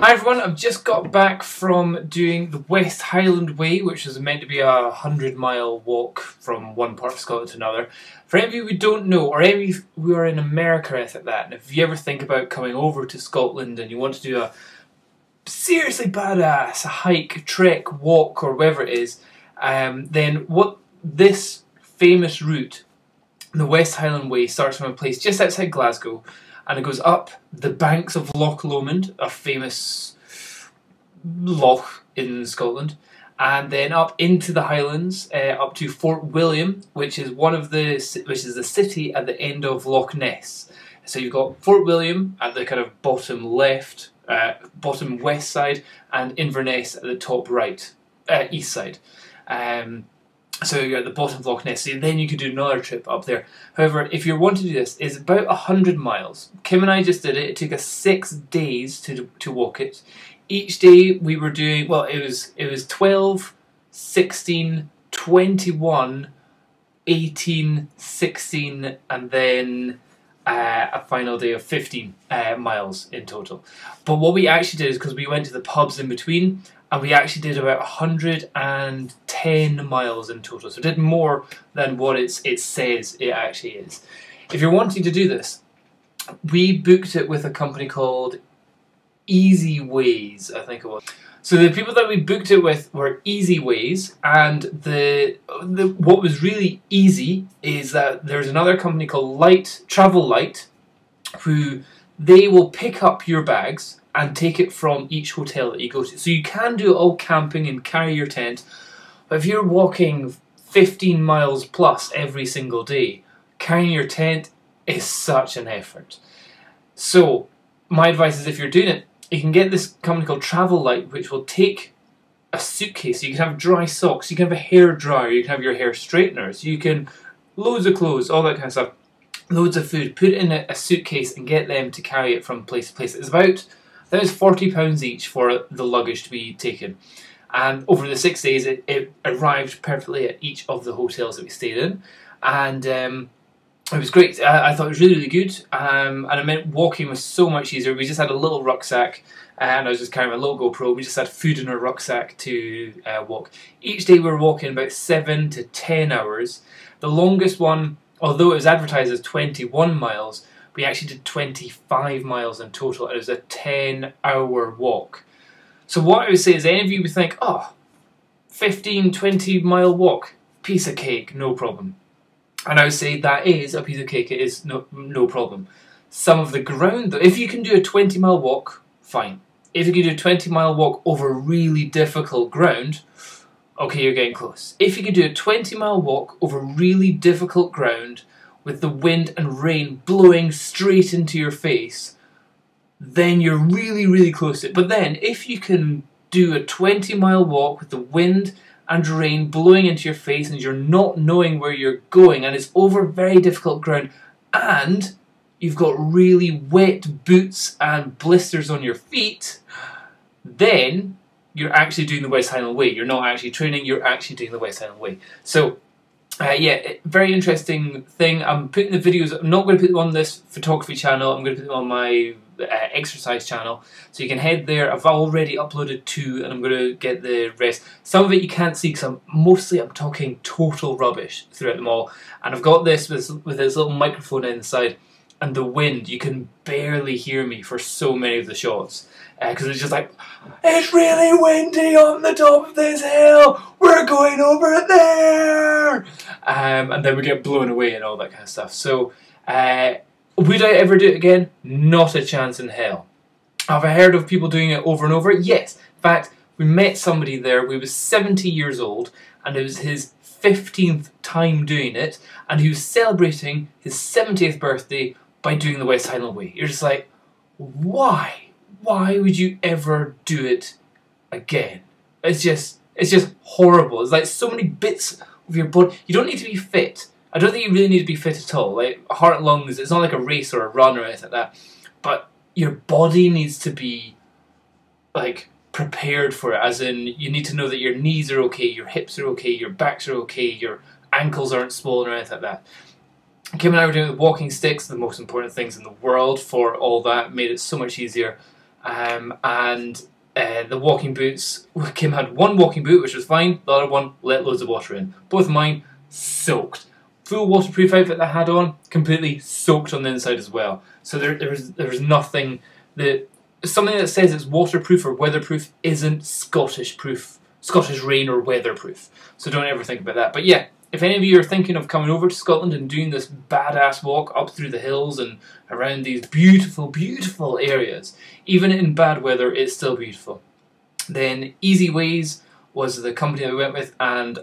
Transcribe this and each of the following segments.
Hi everyone, I've just got back from doing the West Highland Way, which is meant to be a 100-mile walk from one part of Scotland to another. For any of you who don't know, or any of you who are in America or anything like that, and if you ever think about coming over to Scotland and you want to do a seriously badass hike, trek, walk, or whatever it is, then what this famous route, the West Highland Way, starts from a place just outside Glasgow, and it goes up the banks of Loch Lomond, a famous loch in Scotland, and then up into the Highlands, up to Fort William, which is the city at the end of Loch Ness. So you've got Fort William at the kind of bottom left, bottom west side, and Inverness at the top right, east side. So you're at the bottom of Loch Ness, so then you could do another trip up there. However, if you're wanting to do this, it's about 100 miles. Kim and I just did it. It took us 6 days to walk it. Each day we were doing, well, it was 12, 16, 21, 18, 16, and then a final day of 15 miles in total. But what we actually did is, because we went to the pubs in between, and we actually did about 110 miles in total. So it did more than what it says it actually is. If you're wanting to do this, we booked it with a company called Easy Ways, I think it was. So the people that we booked it with were Easy Ways, and what was really easy is that there's another company called Travel Light, who they will pick up your bags and take it from each hotel that you go to. So you can do it all camping and carry your tent, but if you're walking 15 miles plus every single day, carrying your tent is such an effort. So my advice is, if you're doing it, you can get this company called Travel Light, which will take a suitcase. You can have dry socks, you can have a hair dryer, you can have your hair straighteners, you can loads of clothes, all that kind of stuff, loads of food, put it in a suitcase and get them to carry it from place to place. It's about, I think it's £40 each for the luggage to be taken. And over the 6 days, it arrived perfectly at each of the hotels that we stayed in. And it was great. I thought it was really, really good. And it meant walking was so much easier. We just had a little rucksack, and I was just carrying my little GoPro. We just had food in our rucksack to walk. Each day we were walking about 7 to 10 hours. The longest one, although it was advertised as 21 miles, we actually did 25 miles in total. It was a 10-hour walk. So what I would say is, any of you would think, oh, 15, 20-mile walk, piece of cake, no problem. And I would say that is a piece of cake, it is no problem. Some of the ground, though, if you can do a 20-mile walk, fine. If you can do a 20-mile walk over really difficult ground, okay, you're getting close. If you can do a 20-mile walk over really difficult ground, with the wind and rain blowing straight into your face, then you're really, really close to it. But then, if you can do a 20-mile walk with the wind and rain blowing into your face and you're not knowing where you're going, and it's over very difficult ground, and you've got really wet boots and blisters on your feet, then you're actually doing the West Highland Way. You're not actually training, you're actually doing the West Highland Way. So, yeah, very interesting thing. I'm putting the videos, I'm not going to put them on this photography channel, I'm going to put them on my exercise channel. So you can head there. I've already uploaded 2, and I'm going to get the rest. Some of it you can't see because I'm talking total rubbish throughout them all. And I've got this with this little microphone inside, and the wind, you can barely hear me for so many of the shots. Because it's just like, it's really windy on the top of this hill, we're going over it there! And then we get blown away and all that kind of stuff. So, would I ever do it again? Not a chance in hell. Have I heard of people doing it over and over? Yes. In fact, we met somebody there who was 70 years old, and it was his 15th time doing it, and he was celebrating his 70th birthday by doing the West Highland Way. You're just like, why? Why would you ever do it again? It's just horrible. It's like so many bits of your body. You don't need to be fit. I don't think you really need to be fit at all. Like heart and lungs, it's not like a race or a run or anything like that. But your body needs to be like prepared for it. As in, you need to know that your knees are okay, your hips are okay, your backs are okay, your ankles aren't swollen or anything like that. Kim and I were doing the walking sticks, the most important things in the world for all that, made it so much easier. and the walking boots, Kim had one walking boot which was fine, the other one let loads of water in. Both of mine soaked. Full waterproof outfit that I had on, completely soaked on the inside as well. So there was nothing that, something that says it's waterproof or weatherproof isn't Scottish rain or weatherproof. So don't ever think about that. But yeah, if any of you are thinking of coming over to Scotland and doing this badass walk up through the hills and around these beautiful, beautiful areas, even in bad weather, it's still beautiful, then Easy Ways was the company that we went with, and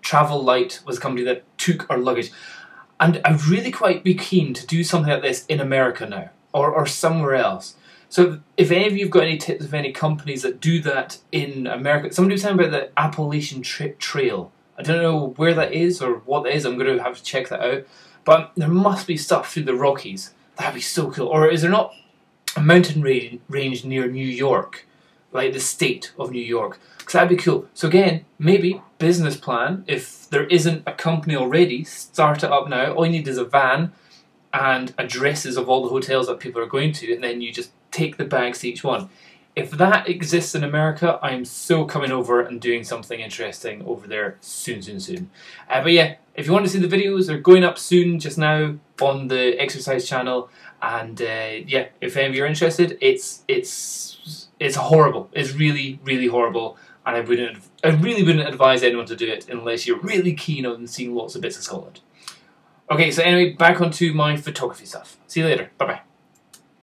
Travel Light was the company that took our luggage. And I'd really quite be keen to do something like this in America now, or somewhere else. So if any of you have got any tips of any companies that do that in America, somebody was talking about the Appalachian Trail. I don't know where that is or what that is. I'm going to have to check that out. But there must be stuff through the Rockies. That'd be so cool. Or is there not a mountain range near New York, like the state of New York? Because that'd be cool. So again, maybe business plan. If there isn't a company already, start it up now. All you need is a van and addresses of all the hotels that people are going to, and then you just take the bags to each one. If that exists in America, I'm so coming over and doing something interesting over there soon, soon, soon. But yeah, if you want to see the videos, they're going up soon just now on the exercise channel. And yeah, if any of you are interested, it's horrible. It's really, really horrible. And I really wouldn't advise anyone to do it unless you're really keen on seeing lots of bits of Scotland. Okay, so anyway, back onto my photography stuff. See you later. Bye-bye.